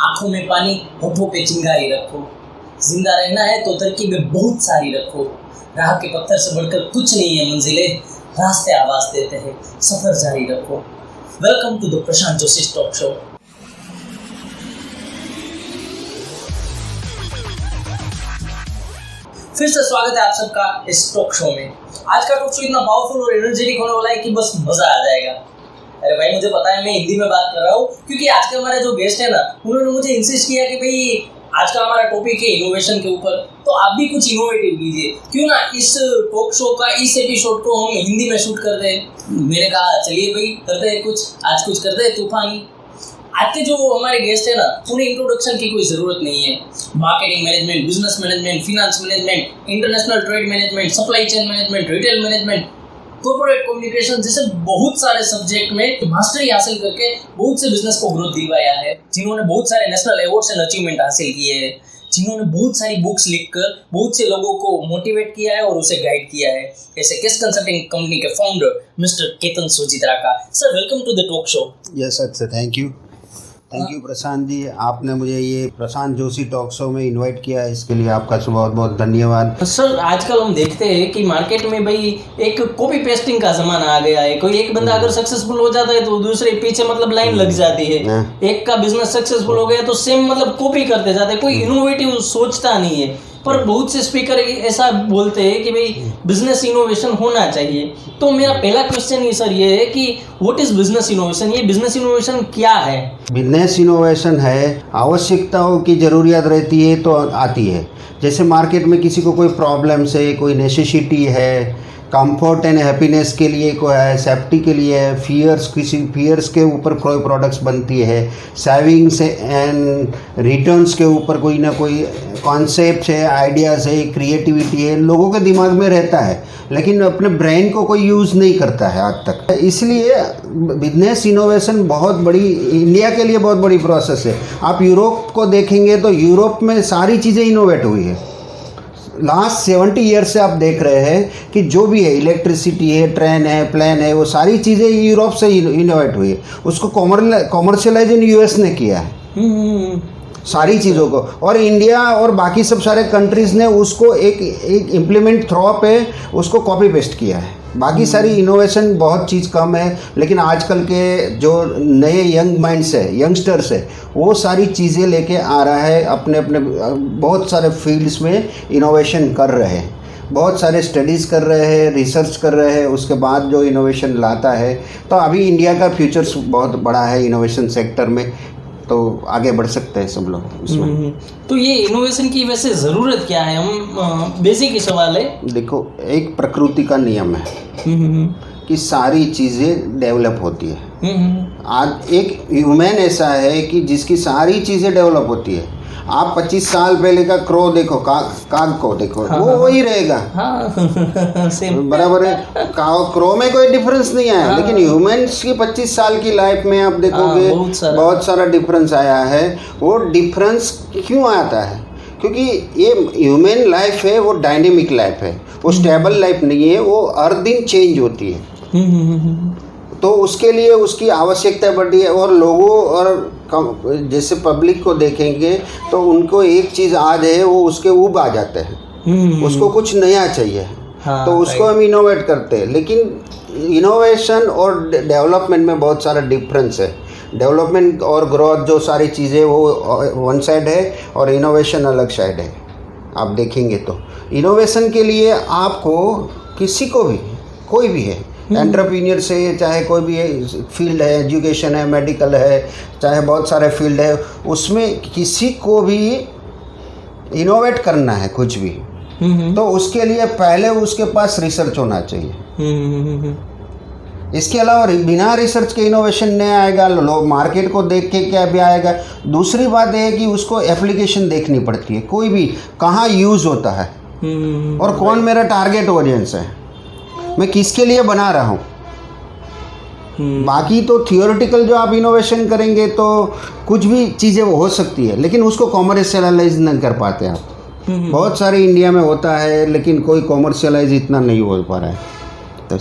आंखों में पानी, होठों पे चिंगारी रखो। जिंदा रहना है तो तरकीबें बहुत सारी रखो। राह के पत्थर से बढ़कर कुछ नहीं है मंजिलें, रास्ते आवाज देते हैं, सफर जारी रखो। Welcome to the Prashant Joshi talk show. फिर से स्वागत है आप सबका इस टॉक शो में। आज का टॉक शो इतना पावरफुल और एनर्जेटिक होने वाला है कि बस मजा आ जाएगा। अरे भाई मुझे पता है मैं हिंदी में बात कर रहा हूँ क्योंकि आज के हमारे जो गेस्ट है ना, उन्होंने मुझे इंसिस्ट किया कि भाई आज का हमारा टॉपिक है इनोवेशन के ऊपर, तो आप भी कुछ इनोवेटिव कीजिए, क्यों ना इस टॉक शो का इस एपिसोड को हम हिंदी में शूट कर दें। मैंने कहा चलिए भाई करते हैं कुछ, आज कुछ करते हैं तूफानी। आज के जो हमारे गेस्ट है ना, उन्हें इंट्रोडक्शन की कोई ज़रूरत नहीं है। Marketing management, business management, finance management, international trade management, supply chain management, retail management, corporate communication जैसे बहुत सारे सब्जेक्ट में मास्टरी हासिल करके बहुत से बिजनेस को ग्रोथ दिलवाया है, जिन्होंने बहुत सारे नेशनल अवार्ड्स एंड अचीवमेंट हासिल किए हैं, जिन्होंने बहुत सारी बुक्स लिखकर बहुत से लोगों को मोटिवेट किया है और उसे गाइड किया है। ऐसे केस कंसल्टिंग कंपनी के founder mister Ketan Sujitra. Sir welcome to the talk show. Yes sir, thank you Prashant ji, आपने मुझे ये प्रशांत जोशी टॉक शो में इनवाइट किया है, इसके लिए आपका बहुत बहुत धन्यवाद। सर आजकल हम देखते हैं कि मार्केट में भाई एक कॉपी पेस्टिंग का जमाना आ गया है। कोई एक बंदा अगर सक्सेसफुल हो जाता है तो दूसरे पीछे मतलब लाइन लग जाती है। एक का बिजनेस सक्सेसफुल हो गया तो सेम मतलब कॉपी करते जाते हैं, कोई इनोवेटिव सोचता नहीं है। पर बहुत से स्पीकर ऐसा बोलते हैं कि भाई बिजनेस इनोवेशन होना चाहिए। तो मेरा पहला क्वेश्चन ये सर ये है कि व्हाट इज बिजनेस इनोवेशन? ये बिजनेस इनोवेशन क्या है? बिजनेस इनोवेशन है आवश्यकताओं की ज़रूरियत रहती है तो आती है। जैसे मार्केट में किसी को कोई प्रॉब्लम्स है, कोई नेसेसिटी है, कंफर्ट एंड हैप्पीनेस के लिए कोई है, सेफ्टी के लिए है, किसी फियर्स के ऊपर कोई प्रोडक्ट्स बनती है, सेविंग्स एंड रिटर्न्स के ऊपर कोई ना कोई कॉन्सेप्ट है, आइडियाज़ है, क्रिएटिविटी है, लोगों के दिमाग में रहता है लेकिन अपने ब्रेन को कोई यूज़ नहीं करता है आज तक। इसलिए बिजनेस इनोवेशन बहुत बड़ी, इंडिया के लिए बहुत बड़ी प्रोसेस है। आप यूरोप को देखेंगे तो यूरोप में सारी चीज़ें इनोवेट हुई है। लास्ट 70 ईयर्स से आप देख रहे हैं कि जो भी है, इलेक्ट्रिसिटी है, ट्रेन है, प्लेन है, वो सारी चीज़ें यूरोप से इनोवेट हुई है। उसको कॉमर्शियलाइज यूएस ने किया है सारी चीज़ों को, और इंडिया और बाकी सब सारे कंट्रीज़ ने उसको एक इम्प्लीमेंट थ्रो पे उसको कॉपी पेस्ट किया है। बाकी सारी इनोवेशन बहुत चीज़ कम है, लेकिन आजकल के जो नए यंग माइंड्स है, यंगस्टर्स है, वो सारी चीज़ें लेके आ रहा है, अपने अपने बहुत सारे फील्ड्स में इनोवेशन कर रहे हैं, बहुत सारे स्टडीज़ कर रहे हैं, रिसर्च कर रहे हैं, उसके बाद जो इनोवेशन लाता है। तो अभी इंडिया का फ्यूचर्स बहुत बड़ा है इनोवेशन सेक्टर में, तो आगे बढ़ सकते हैं सब लोग इसमें। तो ये इनोवेशन की वैसे ज़रूरत क्या है? हम बेसिक ही सवाल है। देखो, एक प्रकृति का नियम है कि सारी चीज़ें डेवलप होती है। आज एक ह्यूमन ऐसा है कि जिसकी सारी चीज़ें डेवलप होती है। आप 25 साल पहले का क्रो देखो, काग को देखो, वो वही रहेगा। बराबर है, क्रो में कोई डिफरेंस नहीं आया, लेकिन ह्यूमंस की 25 साल की लाइफ में आप देखोगे बहुत सारा डिफरेंस आया है। वो डिफरेंस क्यों आता है? क्योंकि ये ह्यूमन लाइफ है, वो डायनेमिक लाइफ है, वो स्टेबल लाइफ नहीं है, वो हर दिन चेंज होती है। तो उसके लिए उसकी आवश्यकता बढ़ी है। और लोगों और जैसे पब्लिक को देखेंगे तो उनको एक चीज़ आज है, वो उसके ऊब आ जाते हैं, उसको कुछ नया चाहिए। तो उसको हम इनोवेट करते हैं, लेकिन इनोवेशन और डेवलपमेंट में बहुत सारा डिफरेंस है। डेवलपमेंट और ग्रोथ जो सारी चीज़ें वो वन साइड है और इनोवेशन अलग साइड है। आप देखेंगे तो इनोवेशन के लिए आपको किसी को भी, कोई भी है, एंटरप्रीनियर से, चाहे कोई भी फील्ड है, एजुकेशन है, मेडिकल है, चाहे बहुत सारे फील्ड है, उसमें किसी को भी इनोवेट करना है कुछ भी, तो उसके लिए पहले उसके पास रिसर्च होना चाहिए। इसके अलावा बिना रिसर्च के इनोवेशन नहीं आएगा। लोग मार्केट को देख के क्या भी आएगा। दूसरी बात यह है कि उसको एप्लीकेशन देखनी पड़ती है, कोई भी कहाँ यूज़ होता है और कौन मेरा टारगेट ऑडियंस है, मैं किसके लिए बना रहा हूँ। बाकी तो थियोरेटिकल जो आप इनोवेशन करेंगे तो कुछ भी चीज़ें वो हो सकती है, लेकिन उसको कॉमर्शियलाइज नहीं कर पाते आप। बहुत सारे इंडिया में होता है, लेकिन कोई कॉमर्शियलाइज इतना नहीं हो पा रहा है। तो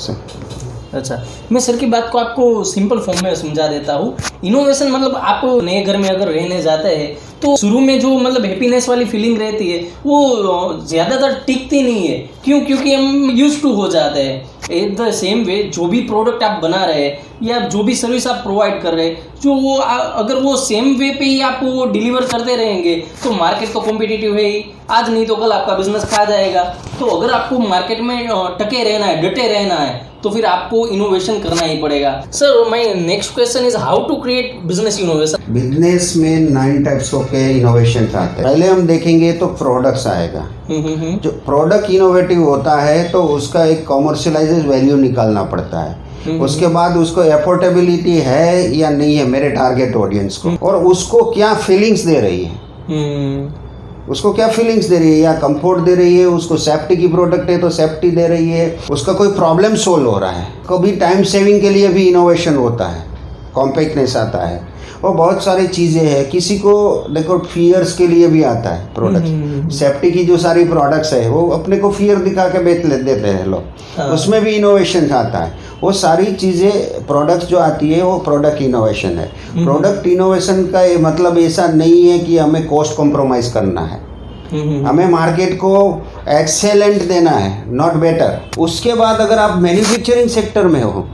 अच्छा, मैं सर की बात को आपको सिंपल फॉर्म में समझा देता हूँ। इनोवेशन मतलब आप नए घर में अगर रहने जाते हैं तो शुरू में जो मतलब हैप्पीनेस वाली फीलिंग रहती है वो ज़्यादातर टिकती नहीं है। क्यों? क्योंकि हम यूज टू हो जाते हैं। एट द सेम वे जो भी प्रोडक्ट आप बना रहे हैं या जो भी सर्विस आप प्रोवाइड कर रहे हैं, जो वो अगर वो सेम वे पे ही आप वो डिलीवर करते रहेंगे तो मार्केट तो कॉम्पिटिटिव है ही, आज नहीं तो कल आपका बिजनेस खा जाएगा। तो अगर आपको मार्केट में टके रहना है, डटे रहना है, तो फिर आपको इनोवेशन करना ही पड़ेगा। Sir my next question is how to create business innovation. Business में 9 टाइप्स के इनोवेशन आते हैं। पहले हम देखेंगे तो प्रोडक्ट्स आएगा। जो प्रोडक्ट इनोवेटिव होता है तो उसका एक कॉमर्शियलाइज वैल्यू निकालना पड़ता है। उसके बाद उसको एफोर्डेबिलिटी है या नहीं है मेरे टारगेट ऑडियंस को, और उसको क्या फीलिंग्स दे रही है, उसको क्या फीलिंग्स दे रही है, या कंफर्ट दे रही है, उसको सेफ्टी की प्रोडक्ट है तो सेफ्टी दे रही है, उसका कोई प्रॉब्लम सोल्व हो रहा है। कभी टाइम सेविंग के लिए भी इनोवेशन होता है, कॉम्पैक्टनेस आता है, और बहुत सारी चीज़ें हैं। किसी को देखो फियर्स के लिए भी आता है प्रोडक्ट। सेफ्टी की जो सारी प्रोडक्ट्स है वो अपने को फियर दिखा के बेच देते हैं लोग, उसमें भी इनोवेशन आता है। वो सारी चीज़ें प्रोडक्ट जो आती है वो प्रोडक्ट इनोवेशन है। प्रोडक्ट इनोवेशन का ये मतलब ऐसा नहीं है कि हमें कॉस्ट कॉम्प्रोमाइज़ करना है, हमें मार्केट को एक्सेलेंट देना है, नॉट बेटर। उसके बाद अगर आप मैन्युफैक्चरिंग सेक्टर में हो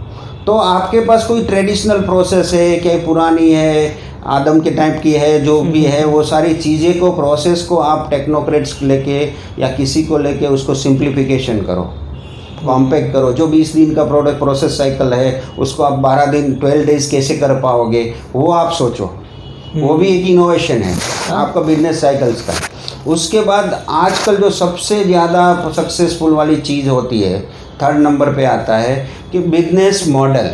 तो आपके पास कोई ट्रेडिशनल प्रोसेस है, क्या पुरानी है, आदम के टाइप की है, जो भी है, वो सारी चीज़ें को प्रोसेस को आप टेक्नोक्रेट्स लेके या किसी को लेके उसको सिंप्लीफिकेशन करो, कॉम्पैक्ट करो। जो 20 दिन का प्रोडक्ट प्रोसेस साइकिल है उसको आप 12 दिन 12 डेज कैसे कर पाओगे, वो आप सोचो। वो भी एक इनोवेशन है आपका बिजनेस साइकिल्स का। उसके बाद आजकल जो सबसे ज़्यादा सक्सेसफुल वाली चीज़ होती है, 3rd नंबर पे आता है कि बिजनेस मॉडल।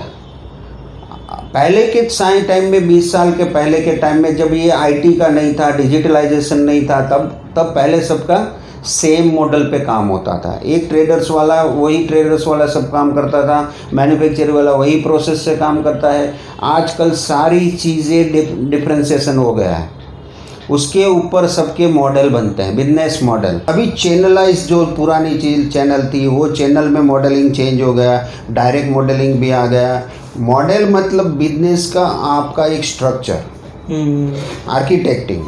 पहले के टाइम में 20 साल के पहले के टाइम में जब ये आईटी का नहीं था, डिजिटलाइजेशन नहीं था, तब पहले सबका सेम मॉडल पे काम होता था। एक ट्रेडर्स वाला सब काम करता था, मैन्युफैक्चर वाला वही प्रोसेस से काम करता है। आजकल सारी चीज़ें डिफरेंशिएशन हो गया है, उसके ऊपर सबके मॉडल बनते हैं, बिजनेस मॉडल। अभी चैनलाइज जो पुरानी चीज़ चैनल थी वो चैनल में मॉडलिंग चेंज हो गया, डायरेक्ट मॉडलिंग भी आ गया। मॉडल मतलब बिजनेस का आपका एक स्ट्रक्चर, आर्किटेक्टिंग,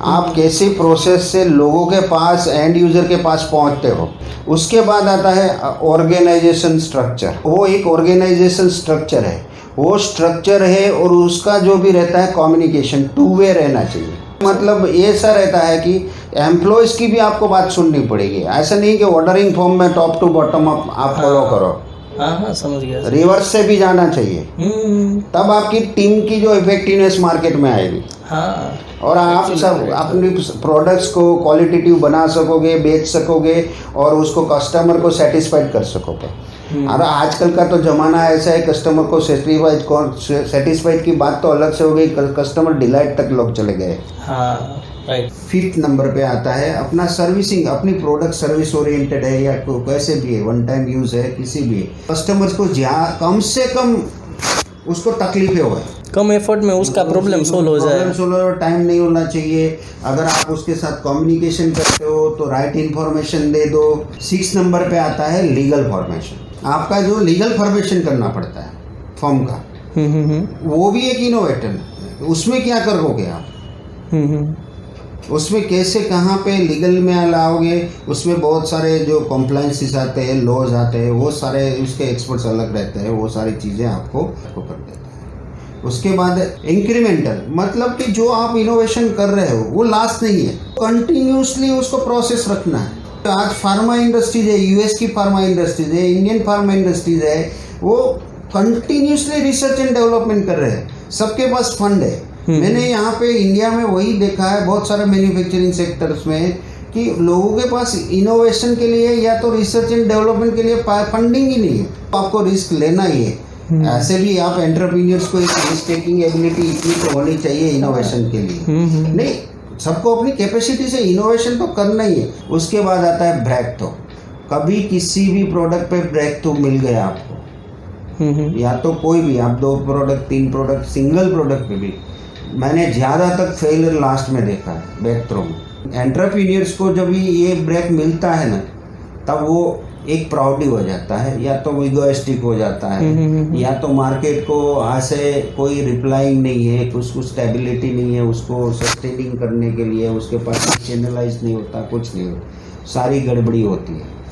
आप कैसे प्रोसेस से लोगों के पास, एंड यूज़र के पास पहुंचते हो। उसके बाद आता है ऑर्गेनाइजेशन स्ट्रक्चर। वो एक ऑर्गेनाइजेशन स्ट्रक्चर है, वो स्ट्रक्चर है, और उसका जो भी रहता है कम्युनिकेशन 2 वे रहना चाहिए। मतलब ऐसा रहता है कि एम्प्लॉयज़ की भी आपको बात सुननी पड़ेगी। ऐसा नहीं कि ऑर्डरिंग फॉर्म में टॉप टू बॉटम आप फॉलो करो। हाँ, समझ गया। रिवर्स से भी जाना चाहिए, तब आपकी टीम की जो इफेक्टिवनेस मार्केट में आएगी। हाँ, और आप सब अपनी प्रोडक्ट्स को क्वालिटेटिव बना सकोगे, बेच सकोगे, और उसको कस्टमर को सेटिस्फाइड कर सकोगे। और आजकल का तो ज़माना ऐसा है, कस्टमर को सेटिस्फाइड की बात तो अलग से हो गई, कस्टमर डिलाइट तक लोग चले गए। हाँ, राइट। 5th नंबर पे आता है अपना सर्विसिंग। अपनी प्रोडक्ट सर्विस ओरिएंटेड है या कैसे भी है, वन टाइम यूज़ है, किसी भी कस्टमर्स को कम से कम उसको तकलीफें हो, कम एफर्ट में उसका प्रॉब्लम सोल्व हो जाए। टाइम नहीं होना चाहिए। अगर आप उसके साथ कम्युनिकेशन करते हो तो राइट इन्फॉर्मेशन दे दो। 6 नंबर पे आता है लीगल फॉर्मेशन। आपका जो लीगल फॉर्मेशन करना पड़ता है फॉर्म का, वो भी एक इनोवेटर है। उसमें क्या करोगे आप, उसमें कैसे कहाँ पे लीगल में लाओगे, उसमें बहुत सारे जो कॉम्प्लाइंसेस आते हैं, लॉज आते हैं, वो सारे उसके एक्सपर्ट्स अलग रहते हैं, वो सारी चीज़ें आपको कर देते हैं। उसके बाद इंक्रीमेंटल, मतलब कि जो आप इनोवेशन कर रहे हो वो लास्ट नहीं है, कंटिन्यूसली उसको प्रोसेस रखना है। आज फार्मा इंडस्ट्रीज है, यूएस की फार्मा इंडस्ट्रीज है, इंडियन फार्मा इंडस्ट्रीज है, वो कंटिन्यूसली रिसर्च एंड डेवलपमेंट कर रहे हैं, सबके पास फंड है। मैंने यहाँ पे इंडिया में वही देखा है बहुत सारे मैन्युफैक्चरिंग सेक्टर्स में कि लोगों के पास इनोवेशन के लिए या तो रिसर्च एंड डेवलपमेंट के लिए फंडिंग ही नहीं है। तो आपको रिस्क लेना ही है। ऐसे भी आप एंटरप्रेन्योर्स को एक रिस्क टेकिंग एबिलिटी इतनी तो होनी चाहिए इनोवेशन के लिए। नहीं, सबको अपनी कैपेसिटी से इनोवेशन तो करना ही है। उसके बाद आता है ब्रेक थ्रू। कभी किसी भी प्रोडक्ट पे ब्रेक थ्रू मिल गया आपको, या तो कोई भी आप 2 प्रोडक्ट 3 प्रोडक्ट सिंगल प्रोडक्ट पे भी, मैंने ज़्यादा तक फेलियर लास्ट में देखा है ब्रेक थ्रू में। एंटरप्रेन्योर्स को जब ये ब्रेक मिलता है ना, तब वो एक प्राउडी हो जाता है, या तो इगोइस्टिक हो जाता है, या तो मार्केट को आज से कोई रिप्लाइंग नहीं है, उसको स्टेबिलिटी नहीं है, उसको सस्टेनिंग करने के लिए उसके पास चैनलाइज नहीं होता, कुछ नहीं होता, सारी गड़बड़ी होती है।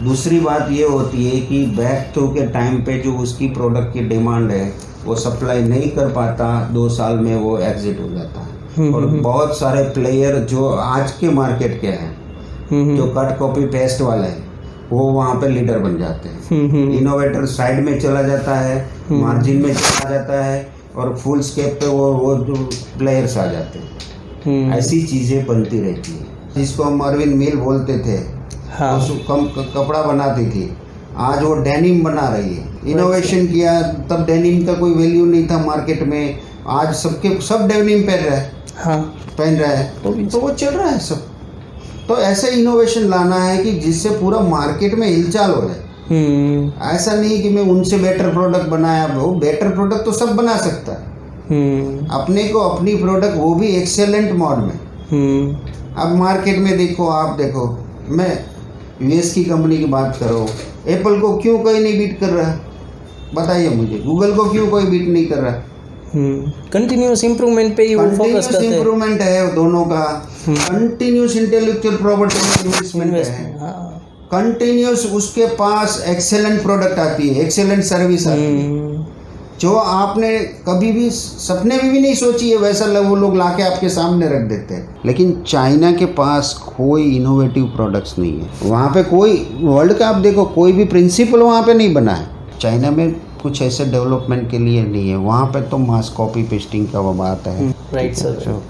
दूसरी बात ये होती है कि बैक थ्रू के टाइम पे जो उसकी प्रोडक्ट की डिमांड है वो सप्लाई नहीं कर पाता, 2 साल में वो एग्जिट हो जाता है। और बहुत सारे प्लेयर जो आज के मार्केट के हैं, जो कट कॉपी पेस्ट वाले हैं, वो वहाँ पे लीडर बन जाते हैं। इनोवेटर साइड में चला जाता है, मार्जिन में चला जाता है, और फुल स्केप पे वो जो प्लेयर्स आ जाते हैं। ऐसी चीज़ें बनती रहती है, जिसको हम अरविंद मिल बोलते थे। हाँ। कम कपड़ा बनाती थी, आज वो डेनिम बना रही है। इनोवेशन किया, तब डेनिम का कोई वैल्यू नहीं था मार्केट में, आज सब डेनिम पहन रहा है। हाँ। पहन रहा है, तो वो चल रहा है सब। तो ऐसे इनोवेशन लाना है कि जिससे पूरा मार्केट में हिलचाल हो जाए। ऐसा नहीं कि मैं उनसे बेटर प्रोडक्ट बनाया, वो बेटर प्रोडक्ट तो सब बना सकता है। अपने को अपनी प्रोडक्ट, वो भी एक्सेलेंट मोड में। अब मार्केट में देखो, आप देखो, मैं यूएस की कंपनी की बात करो, एप्पल को क्यों कोई नहीं बीट कर रहा, बताइए मुझे। गूगल को क्यों कोई बीट नहीं कर रहा? कंटिन्यूस इंप्रूवमेंट पे ही वो फोकस करते हैं। इंप्रूवमेंट है दोनों का, कंटिन्यूस इंटेलेक्चुअल प्रॉपर्टी में इन्वेस्टमेंट है, कंटिन्यूस उसके पास एक्सेलेंट प्रोडक्ट आती है, एक्सेलेंट सर्विस आती है, जो आपने कभी भी सपने में भी नहीं सोची है, वैसा वो लोग लाके आपके सामने रख देते हैं। लेकिन चाइना के पास कोई इनोवेटिव प्रोडक्ट्स नहीं है। वहाँ पे कोई, वर्ल्ड का आप देखो, कोई भी प्रिंसिपल वहाँ पे नहीं बना है। चाइना में कुछ ऐसे डेवलपमेंट के लिए नहीं है, वहाँ पे तो मास कॉपी पेस्टिंग का वो बात है। Right sir.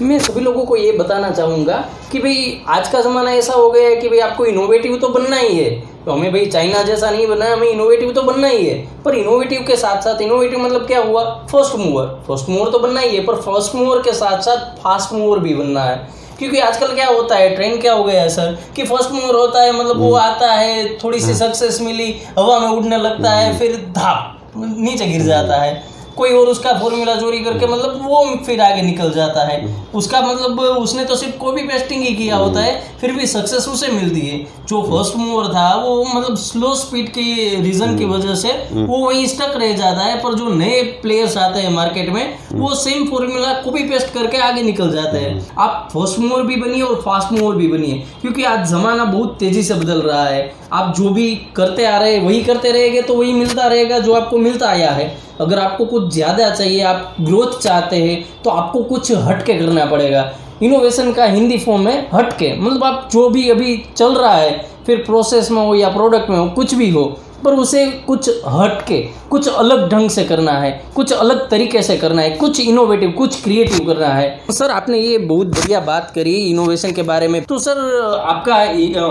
मैं सभी लोगों को ये बताना चाहूँगा कि भाई आज का ज़माना ऐसा हो गया है कि भाई आपको इनोवेटिव तो बनना ही है। तो हमें भाई चाइना जैसा नहीं बनना है, हमें इनोवेटिव तो बनना ही है। पर इनोवेटिव के साथ साथ, इनोवेटिव मतलब क्या हुआ, फर्स्ट मूवर तो बनना ही है, पर फर्स्ट मूवर के साथ साथ फास्ट मूवर भी बनना है। क्योंकि आजकल क्या होता है, ट्रेंड क्या हो गया है सर, कि फर्स्ट मूवर होता है, मतलब वो आता है, थोड़ी सी सक्सेस मिली, हवा में उड़ने लगता है, फिर धाप नीचे गिर जाता है। कोई और उसका फॉर्मूला चोरी करके मतलब वो फिर आगे निकल जाता है। उसका मतलब उसने तो सिर्फ कॉपी पेस्टिंग ही किया होता है, फिर भी सक्सेस उसे मिलती है। जो फर्स्ट मूवर था वो मतलब स्लो स्पीड के रीजन की वजह से वो वहीं स्टक रह जाता है। पर जो नए प्लेयर्स आते हैं मार्केट में, वो सेम फॉर्मूला कॉपी पेस्ट करके आगे निकल जाते हैं। आप फर्स्ट मूवर भी बनिए और फास्ट मूवर भी बनिए, क्योंकि आज ज़माना बहुत तेज़ी से बदल रहा है। आप जो भी करते आ रहे हैं वही करते रहेंगे तो वही मिलता रहेगा जो आपको मिलता आया है। अगर आपको कुछ ज़्यादा चाहिए, आप ग्रोथ चाहते हैं, तो आपको कुछ हटके करना पड़ेगा। इनोवेशन का हिंदी फॉर्म है हटके, मतलब आप जो भी अभी चल रहा है, फिर प्रोसेस में हो या प्रोडक्ट में हो, कुछ भी हो, पर उसे कुछ हटके, कुछ अलग ढंग से करना है, कुछ अलग तरीके से करना है, कुछ इनोवेटिव, कुछ क्रिएटिव करना है। तो सर आपने ये बहुत बढ़िया बात करी इनोवेशन के बारे में। तो सर आपका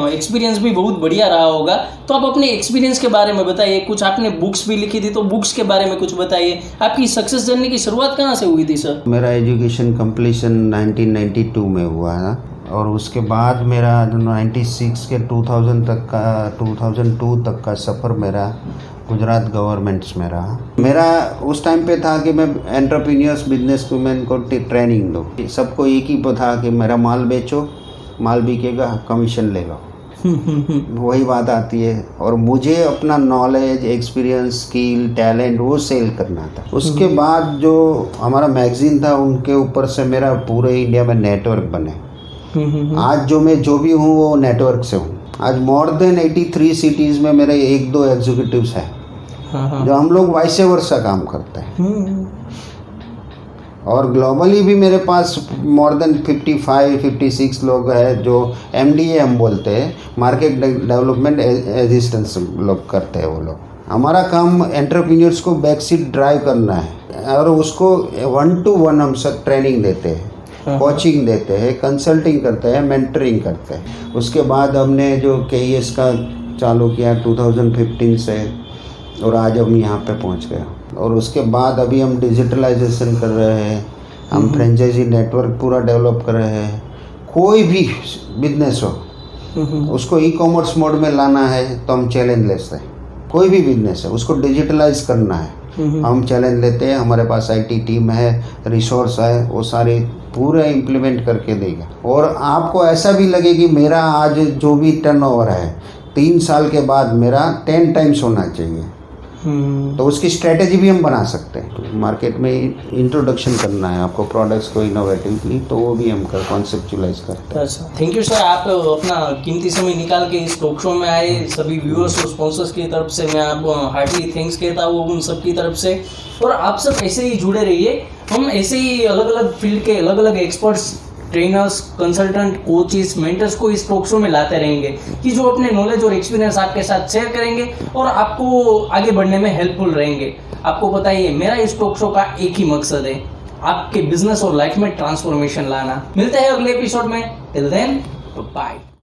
एक्सपीरियंस भी बहुत बढ़िया रहा होगा, तो आप अपने एक्सपीरियंस के बारे में बताइए। कुछ आपने बुक्स भी लिखी थी, तो बुक्स के बारे में कुछ बताइए। आपकी सक्सेस जर्नी की शुरुआत कहाँ से हुई थी सर? मेरा एजुकेशन कंप्लीशन 1992 में हुआ है, और उसके बाद मेरा 96 के 2002 तक का सफ़र मेरा गुजरात गवर्नमेंट्स में रहा। मेरा उस टाइम पे था कि मैं एंटरप्रेन्योर्स, बिजनेसमैन को ट्रेनिंग दूँ। सबको एक ही था कि मेरा माल बेचो, माल बिकेगा, कमीशन लेगा। वही बात आती है। और मुझे अपना नॉलेज, एक्सपीरियंस, स्किल, टैलेंट वो सेल करना था। उसके बाद जो हमारा मैगजीन था, उनके ऊपर से मेरा पूरे इंडिया में नेटवर्क बने। आज जो मैं जो भी हूँ वो नेटवर्क से हूँ। आज मोर देन 83 सिटीज़ में मेरे 1-2 एग्जीक्यूटिव्स हैं, जो हम लोग वाइस वर्सा काम करते हैं। और ग्लोबली भी मेरे पास मोर देन 55-56 लोग हैं, जो MDA हम बोलते हैं, मार्केट डेवलपमेंट एसिस्टेंस लोग करते हैं। वो लोग, हमारा काम एंटरप्रेन्योर्स को बैकसीट ड्राइव करना है, और उसको 1-to-1 हम सब ट्रेनिंग देते हैं, कोचिंग देते हैं, कंसल्टिंग करते हैं, मेंटरिंग करते हैं। उसके बाद हमने जो KES का चालू किया 2015 से, और आज हम यहाँ पे पहुँच गए। और उसके बाद अभी हम डिजिटलाइजेशन कर रहे हैं, हम फ्रेंचाइजी नेटवर्क पूरा डेवलप कर रहे हैं। कोई भी बिजनेस हो, उसको ई-कॉमर्स मोड में लाना है तो हम चैलेंज लेते हैं। कोई भी बिजनेस है, उसको डिजिटलाइज करना है, हम चैलेंज लेते हैं। हमारे पास IT टीम है, रिसोर्स है, वो सारे पूरा इम्प्लीमेंट करके देगा। और आपको ऐसा भी लगे कि मेरा आज जो भी टर्नओवर है 3 साल के बाद मेरा 10 टाइम्स होना चाहिए। तो उसकी स्ट्रेटेजी भी हम बना सकते हैं। तो मार्केट में इंट्रोडक्शन करना है आपको प्रोडक्ट्स को इनोवेटिवली, तो वो भी हम कॉन्सेप्चुलाइज करते हैं। अच्छा, थैंक यू सर, आप अपना कीमती समय निकाल के इस टॉक शो में आए। सभी व्यूअर्स और स्पॉन्सर्स की तरफ से मैं आपको हार्टली थैंक्स कहता हूँ, उन सब की तरफ से। और आप सब ऐसे ही जुड़े रहिए, हम ऐसे ही अलग अलग फील्ड के अलग अलग experts, trainers, consultant, coaches, mentors को इस टॉक शो में लाते रहेंगे कि जो अपने नॉलेज और एक्सपीरियंस आपके साथ शेयर करेंगे और आपको आगे बढ़ने में हेल्पफुल रहेंगे। आपको पता ही है, मेरा इस टॉक शो का एक ही मकसद है, आपके बिजनेस और लाइफ में ट्रांसफॉर्मेशन लाना। मिलते हैं अगले एपिसोड में, टिल देन बाय।